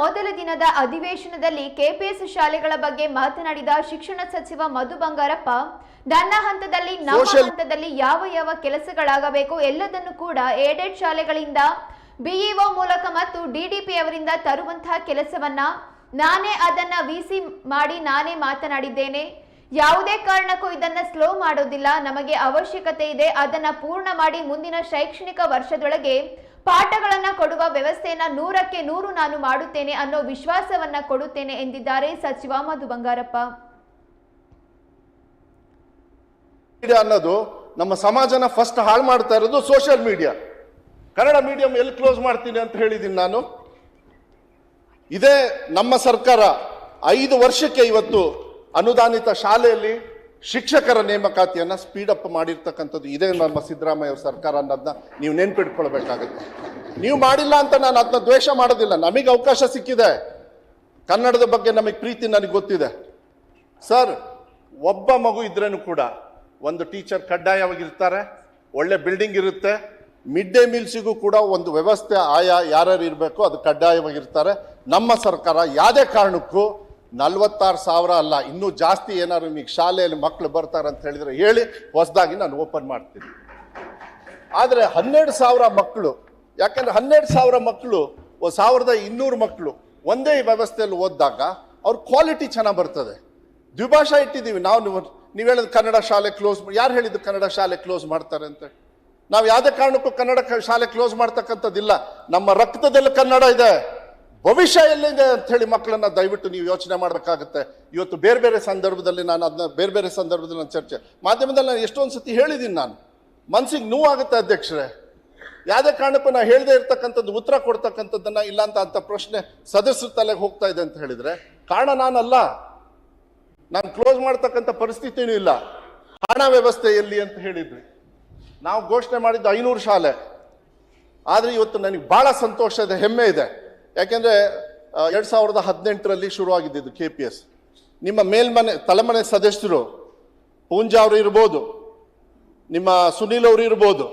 ಮೊದಲ ದಿನದ ಅಧಿವೇಶನದಲ್ಲಿ ಕೆಪಿಎಸ್ ಶಾಲೆಗಳ ಬಗ್ಗೆ ಮಾತನಾಡಿದ ಶಿಕ್ಷಣ ಸಚಿವ ಮಧು ಬಂಗಾರಪ್ಪ, ನನ್ನ ಹಂತದಲ್ಲಿ ನಮ್ಮ ಹಂತದಲ್ಲಿ ಯಾವ ಯಾವ ಕೆಲಸಗಳಾಗಬೇಕು ಎಲ್ಲದನ್ನು ಕೂಡ ಏಡೆಡ್ ಶಾಲೆಗಳಿಂದ ಬಿಇಒ ಮೂಲಕ ಮತ್ತು ಡಿಡಿಪಿ ಅವರಿಂದ ತರುವಂತಹ ಕೆಲಸವನ್ನ ನಾನೇ ಅದನ್ನ ವಿಸಿ ಮಾಡಿ ನಾನೇ ಮಾತನಾಡಿದ್ದೇನೆ. ಯಾವುದೇ ಕಾರಣಕ್ಕೂ ಇದನ್ನ ಸ್ಲೋ ಮಾಡೋದಿಲ್ಲ. ನಮಗೆ ಅವಶ್ಯಕತೆ ಇದೆ, ಅದನ್ನ ಪೂರ್ಣ ಮಾಡಿ ಮುಂದಿನ ಶೈಕ್ಷಣಿಕ ವರ್ಷದೊಳಗೆ ಪಾಠಗಳನ್ನ ಕೊಡುವ ವ್ಯವಸ್ಥೆಯನ್ನ 100ಕ್ಕೆ 100 ನಾನು ಮಾಡುತ್ತೇನೆ ಅನ್ನೋ ವಿಶ್ವಾಸವನ್ನ ಕೊಡುತ್ತೇನೆ ಎಂದಿದ್ದಾರೆ ಸಚಿವ ಮಧು ಬಂಗಾರಪ್ಪ. ಅನ್ನೋದು ನಮ್ಮ ಸಮಾಜನ ಫಸ್ಟ್ ಹಾಳು ಮಾಡ್ತಾ ಇರೋದು ಸೋಷಿಯಲ್ ಮೀಡಿಯಾ. ಕನ್ನಡ ಮೀಡಿಯಂ ಎಲ್ಲಿ ಕ್ಲೋಸ್ ಮಾಡ್ತೀನಿ ಅಂತ ಹೇಳಿದ್ದೀನಿ ನಾನು. ಇದೇ ನಮ್ಮ ಸರ್ಕಾರ 5 ವರ್ಷಕ್ಕೆ ಇವತ್ತು ಅನುದಾನಿತ ಶಾಲೆಯಲ್ಲಿ ಶಿಕ್ಷಕರ ನೇಮಕಾತಿಯನ್ನ ಸ್ಪೀಡ್ ಅಪ್ ಮಾಡಿರ್ತಕ್ಕಂಥದ್ದು ಇದೇ ನಮ್ಮ ಸಿದ್ದರಾಮಯ್ಯ ಅವ್ರ ಸರ್ಕಾರ ಅನ್ನೋದನ್ನ ನೀವು ನೆನ್ಪಿಟ್ಕೊಳ್ಬೇಕಾಗುತ್ತೆ. ನೀವು ಮಾಡಿಲ್ಲ ಅಂತ ನಾನು ಅದನ್ನ ದ್ವೇಷ ಮಾಡೋದಿಲ್ಲ. ನಮಗೆ ಅವಕಾಶ ಸಿಕ್ಕಿದೆ, ಕನ್ನಡದ ಬಗ್ಗೆ ನಮಗೆ ಪ್ರೀತಿ ನನಗೆ ಗೊತ್ತಿದೆ ಸರ್. ಒಬ್ಬ ಮಗು ಇದ್ರೇನು ಕೂಡ ಒಂದು ಟೀಚರ್ ಕಡ್ಡಾಯವಾಗಿರ್ತಾರೆ, ಒಳ್ಳೆ ಬಿಲ್ಡಿಂಗ್ ಇರುತ್ತೆ, ಮಿಡ್ ಡೇ ಮೀಲ್ಸಿಗೂ ಕೂಡ ಒಂದು ವ್ಯವಸ್ಥೆ ಆಯಾ ಯಾರ್ಯಾರು ಇರಬೇಕು ಅದು ಕಡ್ಡಾಯವಾಗಿರ್ತಾರೆ. ನಮ್ಮ ಸರ್ಕಾರ ಯಾವುದೇ ಕಾರಣಕ್ಕೂ 46,000 ಅಲ್ಲ, ಇನ್ನೂ ಜಾಸ್ತಿ ಏನಾದ್ರು ನಿಮಗೆ ಶಾಲೆಯಲ್ಲಿ ಮಕ್ಕಳು ಬರ್ತಾರೆ ಅಂತ ಹೇಳಿದ್ರೆ ಹೇಳಿ, ಹೊಸದಾಗಿ ನಾನು ಓಪನ್ ಮಾಡ್ತೀನಿ. ಆದರೆ 12,000 ಮಕ್ಕಳು, ಯಾಕಂದ್ರೆ 12,000 ಮಕ್ಕಳು 1,200 ಮಕ್ಕಳು ಒಂದೇ ವ್ಯವಸ್ಥೆಯಲ್ಲಿ ಓದಿದಾಗ ಅವ್ರ ಕ್ವಾಲಿಟಿ ಚೆನ್ನಾಗಿ ಬರ್ತದೆ. ದ್ವಿಭಾಷಾ ಇಟ್ಟಿದ್ದೀವಿ ನಾವು. ನೀವು ಹೇಳಿದ ಕನ್ನಡ ಶಾಲೆ ಕ್ಲೋಸ್, ಯಾರು ಹೇಳಿದ್ದು ಕನ್ನಡ ಶಾಲೆ ಕ್ಲೋಸ್ ಮಾಡ್ತಾರೆ ಅಂತ? ನಾವು ಯಾವುದೇ ಕಾರಣಕ್ಕೂ ಕನ್ನಡ ಶಾಲೆ ಕ್ಲೋಸ್ ಮಾಡ್ತಕ್ಕಂಥದ್ದಿಲ್ಲ. ನಮ್ಮ ರಕ್ತದಲ್ಲಿ ಕನ್ನಡ ಇದೆ, ಭವಿಷ್ಯ ಎಲ್ಲಿದೆ ಅಂತ ಹೇಳಿ ಮಕ್ಕಳನ್ನ ದಯವಿಟ್ಟು ನೀವು ಯೋಚನೆ ಮಾಡಬೇಕಾಗುತ್ತೆ. ಇವತ್ತು ಬೇರೆ ಬೇರೆ ಸಂದರ್ಭದಲ್ಲಿ ನಾನು ಅದನ್ನ ಬೇರೆ ಸಂದರ್ಭದಲ್ಲಿ ನಾನು ಚರ್ಚೆ ಮಾಧ್ಯಮದಲ್ಲಿ ನಾನು ಎಷ್ಟೊಂದು ಸತಿ ಹೇಳಿದ್ದೀನಿ. ನಾನು ಮನಸ್ಸಿಗೆ ನೋವಾಗುತ್ತೆ ಅಧ್ಯಕ್ಷರೇ. ಯಾವುದೇ ಕಾರಣಕ್ಕೂ ನಾನು ಹೇಳದೇ ಇರ್ತಕ್ಕಂಥದ್ದು ಉತ್ತರ ಕೊಡ್ತಕ್ಕಂಥದ್ದನ್ನ ಇಲ್ಲ ಅಂತ ಪ್ರಶ್ನೆ ಸದಸ್ಯರ ತಲೆಗೆ ಹೋಗ್ತಾ ಇದೆ ಅಂತ ಹೇಳಿದ್ರೆ ಕಾರಣ ನಾನಲ್ಲ. ನಾನು ಕ್ಲೋಸ್ ಮಾಡ್ತಕ್ಕಂಥ ಪರಿಸ್ಥಿತಿನೂ ಇಲ್ಲ. ಹಣ ವ್ಯವಸ್ಥೆ ಎಲ್ಲಿ ಅಂತ ಹೇಳಿದ್ವಿ. ನಾವು ಘೋಷಣೆ ಮಾಡಿದ್ದು 500 ಶಾಲೆ. ಆದರೆ ಇವತ್ತು ನನಗೆ ಬಹಳ ಸಂತೋಷ ಇದೆ, ಹೆಮ್ಮೆ ಇದೆ. ಯಾಕೆಂದ್ರೆ 2018ರಲ್ಲಿ ಶುರುವಾಗಿದ್ದು KPS. ನಿಮ್ಮ ತಲೆಮನೆ ಸದಸ್ಯರು ಪೂಂಜಾ ಅವರು ಇರ್ಬೋದು, ನಿಮ್ಮ ಸುನೀಲ್ ಅವರು ಇರ್ಬೋದು,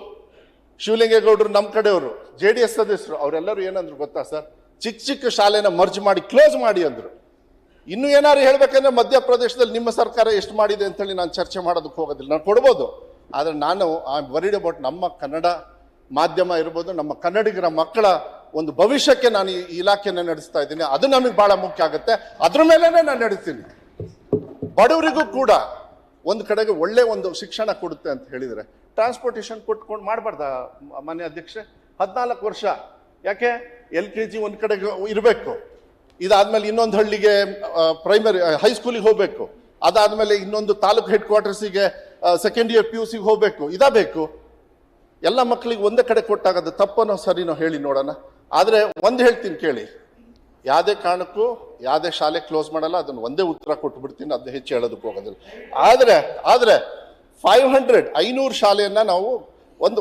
ಶಿವಲಿಂಗೇಗೌಡರು ನಮ್ಮ ಕಡೆಯವರು, JDS ಸದಸ್ಯರು, ಅವರೆಲ್ಲರೂ ಏನಂದ್ರು ಗೊತ್ತಾ ಸರ್? ಚಿಕ್ಕ ಶಾಲೆನ ಮರ್ಜ್ ಮಾಡಿ ಕ್ಲೋಸ್ ಮಾಡಿ ಅಂದ್ರು. ಇನ್ನು ಏನಾದ್ರು ಹೇಳ್ಬೇಕಂದ್ರೆ ಮಧ್ಯಪ್ರದೇಶದಲ್ಲಿ ನಿಮ್ಮ ಸರ್ಕಾರ ಎಷ್ಟು ಮಾಡಿದೆ ಅಂತ ಹೇಳಿ ನಾನು ಚರ್ಚೆ ಮಾಡೋದಕ್ಕೆ ಹೋಗೋದಿಲ್ಲ. ನಾನು ಕೊಡ್ಬೋದು, ಆದರೆ ನಾನು ಐ ಆಮ್ ವರಿಡ್ ಅಬೌಟ್ ನಮ್ಮ ಕನ್ನಡ ಮಾಧ್ಯಮ ಇರ್ಬೋದು, ನಮ್ಮ ಕನ್ನಡಿಗರ ಮಕ್ಕಳ ಒಂದು ಭವಿಷ್ಯಕ್ಕೆ ನಾನು ಈ ಇಲಾಖೆಯನ್ನು ನಡೆಸ್ತಾ ಇದ್ದೀನಿ. ಅದು ನಮಗೆ ಬಹಳ ಮುಖ್ಯ ಆಗುತ್ತೆ. ಅದ್ರ ಮೇಲೆನೆ ನಾನು ನಡೆಸ್ತೀನಿ. ಬಡವರಿಗೂ ಕೂಡ ಒಂದು ಕಡೆಗೆ ಒಳ್ಳೆ ಒಂದು ಶಿಕ್ಷಣ ಕೊಡುತ್ತೆ ಅಂತ ಹೇಳಿದ್ರೆ ಟ್ರಾನ್ಸ್ಪೋರ್ಟೇಷನ್ ಕೊಟ್ಕೊಂಡು ಮಾಡಬಾರ್ದ ಮಾನ್ಯ ಅಧ್ಯಕ್ಷೆ? 14 ವರ್ಷ ಯಾಕೆ? LKG ಒಂದು ಕಡೆಗೆ ಇರಬೇಕು, ಇದಾದ್ಮೇಲೆ ಇನ್ನೊಂದು ಹಳ್ಳಿಗೆ ಪ್ರೈಮರಿ ಹೈಸ್ಕೂಲಿಗೆ ಹೋಗ್ಬೇಕು, ಅದಾದ್ಮೇಲೆ ಇನ್ನೊಂದು ತಾಲೂಕು ಹೆಡ್ ಕ್ವಾರ್ಟರ್ಸಿಗೆ ಸೆಕೆಂಡ್ ಇಯರ್ PUC ಹೋಗ್ಬೇಕು, ಬೇಕು. ಎಲ್ಲ ಮಕ್ಕಳಿಗೆ ಒಂದೇ ಕಡೆ ಕೊಟ್ಟಾಗದು ತಪ್ಪನೋ ಸರಿನೋ ಹೇಳಿ ನೋಡೋಣ. ಆದರೆ ಒಂದು ಹೇಳ್ತೀನಿ ಕೇಳಿ, ಯಾವುದೇ ಕಾರಣಕ್ಕೂ ಯಾವುದೇ ಶಾಲೆ ಕ್ಲೋಸ್ ಮಾಡಲ್ಲ. ಅದನ್ನು ಒಂದೇ ಉತ್ತರ ಕೊಟ್ಟು ಬಿಡ್ತೀನಿ, ಅದನ್ನ ಹೆಚ್ಚು ಹೇಳೋದಕ್ಕೆ ಹೋಗೋದಿಲ್ಲ. ಆದರೆ 500 ಶಾಲೆಯನ್ನ ನಾವು ಒಂದು